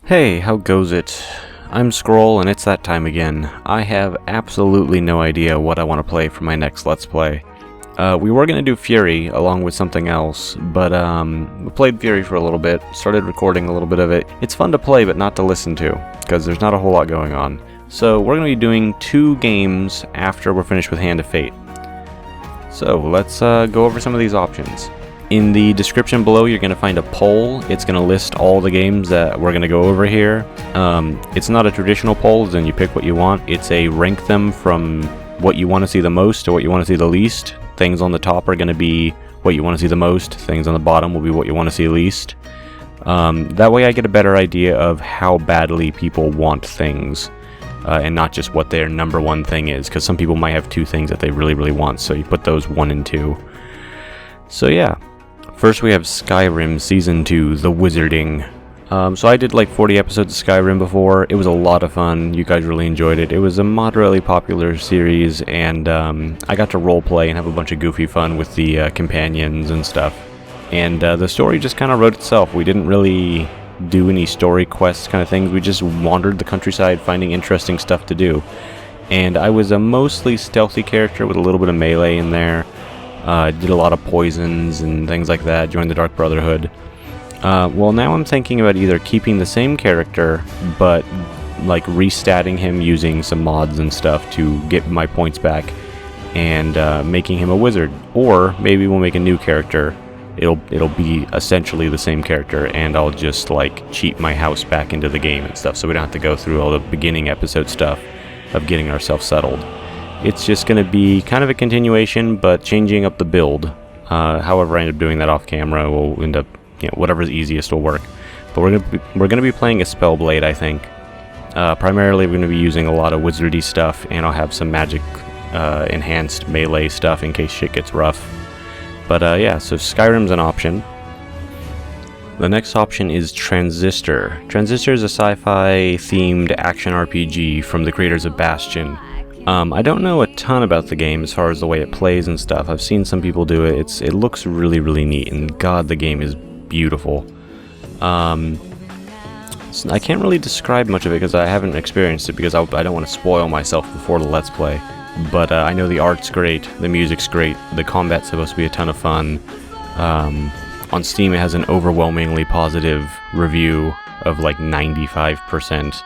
Hey, how goes it? I'm Scroll, and it's that time again. I have absolutely no idea what I want to play for my next Let's Play. We were going to do Fury along with something else, but we played Fury for a little bit, started recording a little bit of it. It's fun to play, but not to listen to, because there's not a whole lot going on. So we're going to be doing 2 games after we're finished with Hand of Fate. So let's go over some of these options. In the description below, you're going to find a poll. It's going to list all the games that we're going to go over here. It's not a traditional poll, as in you pick what you want. It's a rank them from what you want to see the most to what you want to see the least. Things on the top are going to be what you want to see the most. Things on the bottom will be what you want to see least. That way I get a better idea of how badly people want things. And not just what their number one thing is, because some people might have 2 things that they really, really want, so you put those 1 and 2. So yeah. First we have Skyrim Season 2, The Wizarding. So I did like 40 episodes of Skyrim before. It was a lot of fun. You guys really enjoyed it. It was a moderately popular series, and I got to roleplay and have a bunch of goofy fun with the companions and stuff. And the story just kind of wrote itself. We didn't really do any story quests kind of things. We just wandered the countryside finding interesting stuff to do. And I was a mostly stealthy character with a little bit of melee in there. Did a lot of poisons and things like that, joined the Dark Brotherhood. Well, now I'm thinking about either keeping the same character, but like restatting him using some mods and stuff to get my points back, and making him a wizard. Or maybe we'll make a new character. It'll be essentially the same character, and I'll just like cheat my house back into the game and stuff, so we don't have to go through all the beginning episode stuff of getting ourselves settled. It's just going to be kind of a continuation, but changing up the build. However I end up doing that off camera, we'll end up, whatever's easiest will work. But we're going to be playing a Spellblade, I think. Primarily, we're going to be using a lot of wizardy stuff, and I'll have some magic enhanced melee stuff in case shit gets rough. But yeah, so Skyrim's an option. The next option is Transistor. Transistor is a sci-fi themed action RPG from the creators of Bastion. I don't know a ton about the game as far as the way it plays and stuff. I've seen some people do it. It looks really, really neat, and god, the game is beautiful. I can't really describe much of it because I haven't experienced it, because I don't want to spoil myself before the Let's Play. But I know the art's great, the music's great, the combat's supposed to be a ton of fun. On Steam it has an overwhelmingly positive review of like 95%.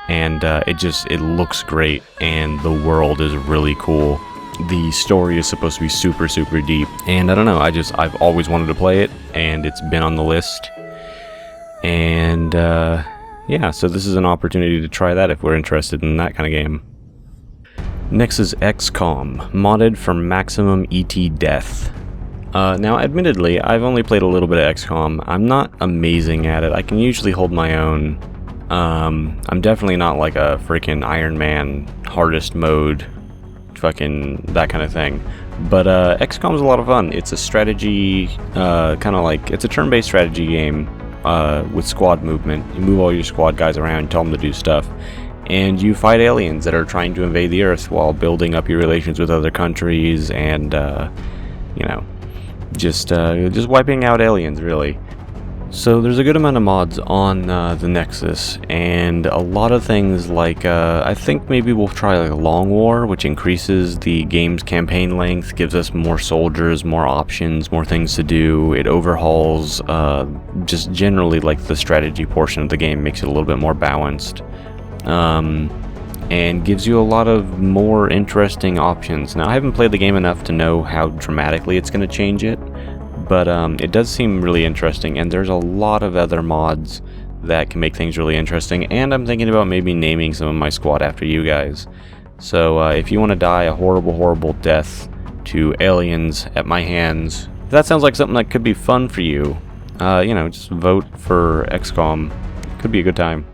And it looks great, and the world is really cool. The story is supposed to be super, super deep, and I don't know, I've always wanted to play it, and it's been on the list. And yeah, so this is an opportunity to try that if we're interested in that kind of game. Next is XCOM, modded for maximum ET death. Now, admittedly, I've only played a little bit of XCOM. I'm not amazing at it. I can usually hold my own. I'm definitely not like a freaking Iron Man hardest mode, fucking that kind of thing. But XCOM's a lot of fun. It's a strategy, kind of like, it's a turn-based strategy game with squad movement. You move all your squad guys around, tell them to do stuff, and you fight aliens that are trying to invade the Earth while building up your relations with other countries, and just wiping out aliens, really. So there's a good amount of mods on the Nexus, and a lot of things like, I think maybe we'll try like a Long War, which increases the game's campaign length, gives us more soldiers, more options, more things to do. It overhauls just generally like the strategy portion of the game, makes it a little bit more balanced, and gives you a lot of more interesting options. Now, I haven't played the game enough to know how dramatically it's going to change it, but it does seem really interesting, and there's a lot of other mods that can make things really interesting, and I'm thinking about maybe naming some of my squad after you guys. So if you want to die a horrible, horrible death to aliens at my hands, if that sounds like something that could be fun for you, just vote for XCOM. Could be a good time.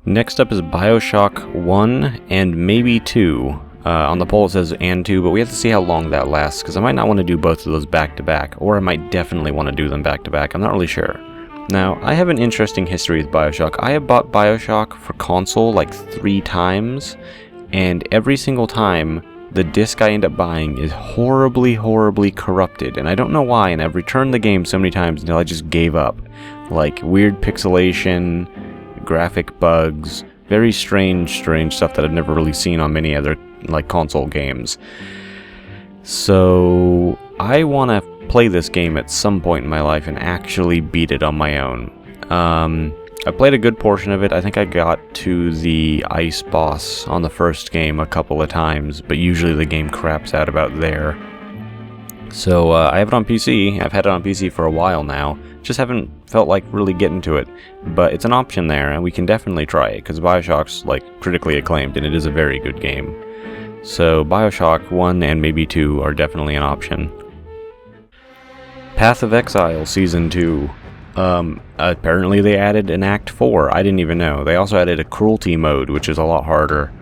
Next up is Bioshock 1 and maybe 2. On the poll it says and 2, but we have to see how long that lasts, because I might not want to do both of those back to back, or I might definitely want to do them back to back. I'm not really sure. Now, I have an interesting history with Bioshock. I have bought Bioshock for console like 3 times, and every single time the disc I end up buying is horribly, horribly corrupted, and I don't know why, and I've returned the game so many times until I just gave up. Like, weird pixelation, graphic bugs, very strange stuff that I've never really seen on many other like console games. So I want to play this game at some point in my life and actually beat it on my own. I played a good portion of it. I think I got to the ice boss on the first game a couple of times, but usually the game craps out about there. So I have it on PC. I've had it on PC for a while now. Just haven't felt like really getting to it. But it's an option there, and we can definitely try it, because Bioshock's like critically acclaimed, and it is a very good game. So Bioshock 1 and maybe 2 are definitely an option. Path of Exile Season 2. Apparently they added an Act 4. I didn't even know. They also added a cruelty mode, which is a lot harder.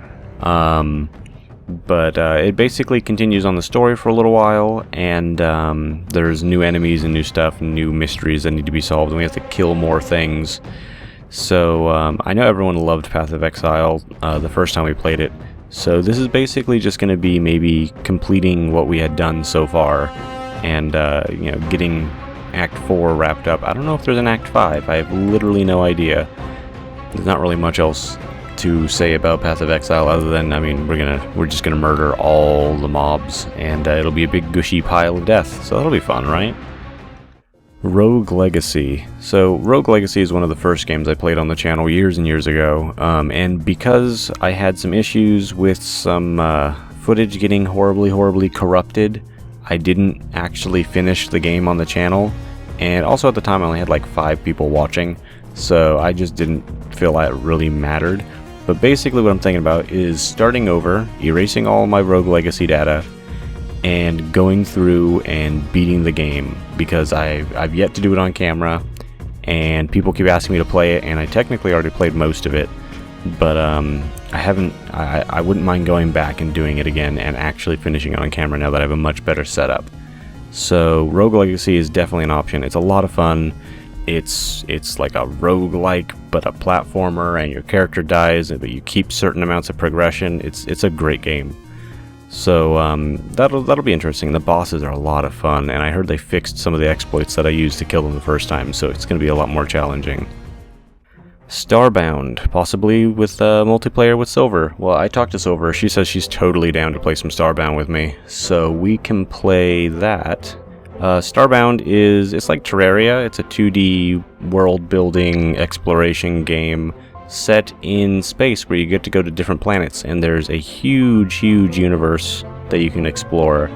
But it basically continues on the story for a little while, and there's new enemies and new stuff, and new mysteries that need to be solved, and we have to kill more things. So I know everyone loved Path of Exile the first time we played it, so this is basically just going to be maybe completing what we had done so far, and you know, getting Act 4 wrapped up. I don't know if there's an Act 5. I have literally no idea. There's not really much else to say about Path of Exile other than, I mean, we're just gonna murder all the mobs, and it'll be a big gushy pile of death, so that'll be fun, right? Rogue Legacy. So Rogue Legacy is one of the first games I played on the channel years and years ago, and because I had some issues with some footage getting horribly corrupted, I didn't actually finish the game on the channel, and also at the time I only had like 5 people watching, so I just didn't feel that really mattered. But basically what I'm thinking about is starting over, erasing all my Rogue Legacy data, and going through and beating the game, because I've yet to do it on camera, and people keep asking me to play it, and I technically already played most of it, but I wouldn't mind going back and doing it again and actually finishing it on camera now that I have a much better setup. So Rogue Legacy is definitely an option. It's a lot of fun. It's like a roguelike, but a platformer, and your character dies, but you keep certain amounts of progression. It's a great game. So that'll be interesting. The bosses are a lot of fun, and I heard they fixed some of the exploits that I used to kill them the first time, so it's going to be a lot more challenging. Starbound, possibly with multiplayer with Silver. Well, I talked to Silver. She says she's totally down to play some Starbound with me, so we can play that. Starbound it's like Terraria. It's a 2D world-building exploration game set in space where you get to go to different planets, and there's a huge universe that you can explore.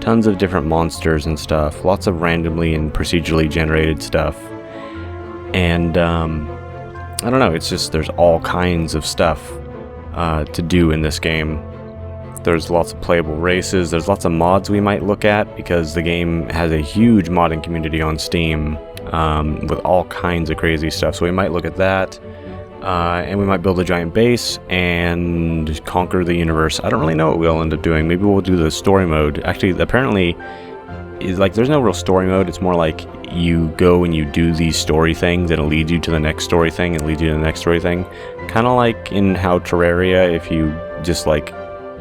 Tons of different monsters and stuff, lots of randomly and procedurally generated stuff. And I don't know, it's just there's all kinds of stuff to do in this game. There's lots of playable races, there's lots of mods we might look at, because the game has a huge modding community on Steam with all kinds of crazy stuff, so we might look at that, and we might build a giant base and conquer the universe. I don't really know what we'll end up doing. Maybe we'll do the story mode. Actually, apparently, there's no real story mode. It's more like you go and you do these story things, and it leads you to the next story thing, and leads you to the next story thing. Kind of like in how Terraria, if you just like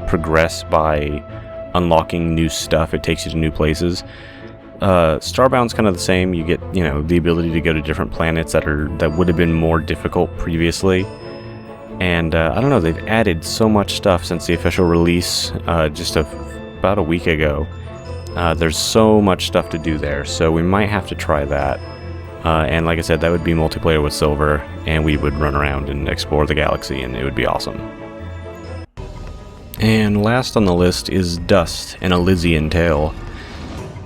progress by unlocking new stuff, it takes you to new places. Starbound's kind of the same. You get, you know, the ability to go to different planets that would have been more difficult previously. And I don't know, they've added so much stuff since the official release just about a week ago. There's so much stuff to do there, so we might have to try that. And like I said, that would be multiplayer with Silver, and we would run around and explore the galaxy, and it would be awesome. And last on the list is Dust, an Elysian Tale.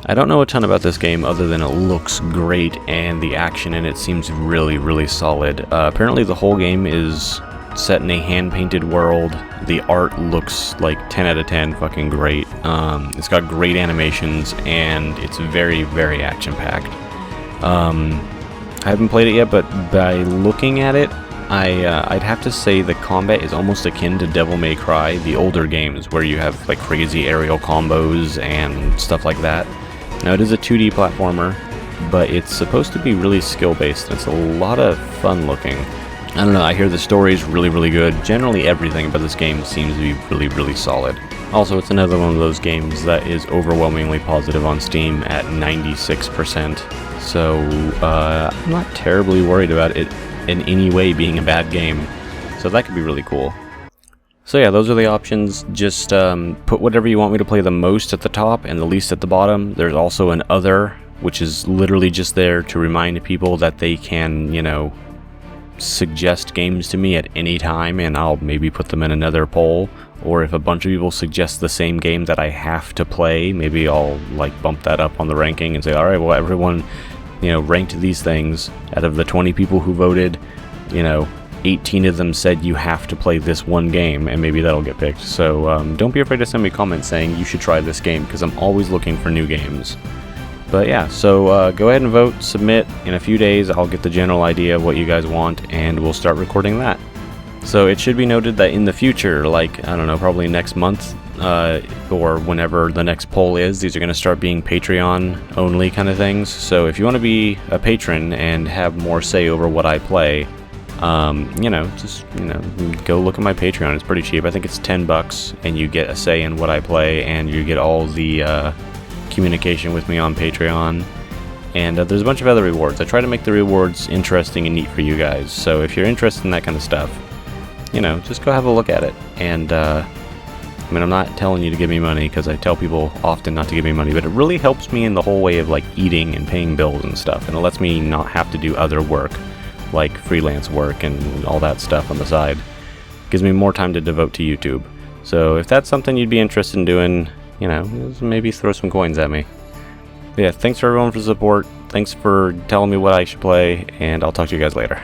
I don't know a ton about this game other than it looks great, and the action in it seems really solid. Apparently the whole game is set in a hand-painted world. The art looks like 10 out of 10, fucking great. It's got great animations, and it's very action-packed. I haven't played it yet, but by looking at it, I'd have to say the combat is almost akin to Devil May Cry, the older games, where you have like crazy aerial combos and stuff like that. Now it is a 2D platformer, but it's supposed to be really skill-based. It's a lot of fun looking. I don't know, I hear the story is really good. Generally everything about this game seems to be really solid. Also, it's another one of those games that is overwhelmingly positive on Steam at 96%. So I'm not terribly worried about it in any way being a bad game. So that could be really cool. So yeah, those are the options. Just put whatever you want me to play the most at the top and the least at the bottom. There's also an other, which is literally just there to remind people that they can, you know, suggest games to me at any time, and I'll maybe put them in another poll. Or if a bunch of people suggest the same game that I have to play, maybe I'll like bump that up on the ranking and say, alright, well, everyone, you know, ranked these things. Out of the 20 people who voted, you know, 18 of them said you have to play this one game, and maybe that'll get picked. So don't be afraid to send me comments saying you should try this game, because I'm always looking for new games. But yeah, so go ahead and vote, submit. In a few days I'll get the general idea of what you guys want, and we'll start recording that. So it should be noted that in the future, like, I don't know, probably next month, or whenever the next poll is, these are going to start being Patreon only kind of things. So if you want to be a patron and have more say over what I play, you know, just, you know, go look at my Patreon. It's pretty cheap. I think it's $10, and you get a say in what I play, and you get all the communication with me on Patreon. And there's a bunch of other rewards. I try to make the rewards interesting and neat for you guys. So if you're interested in that kind of stuff, you know, just go have a look at it. And I mean, I'm not telling you to give me money, because I tell people often not to give me money, but it really helps me in the whole way of like eating and paying bills and stuff, and it lets me not have to do other work, like freelance work and all that stuff on the side. Gives me more time to devote to YouTube. So if that's something you'd be interested in doing, you know, maybe throw some coins at me. But yeah, thanks for everyone for the support. Thanks for telling me what I should play, and I'll talk to you guys later.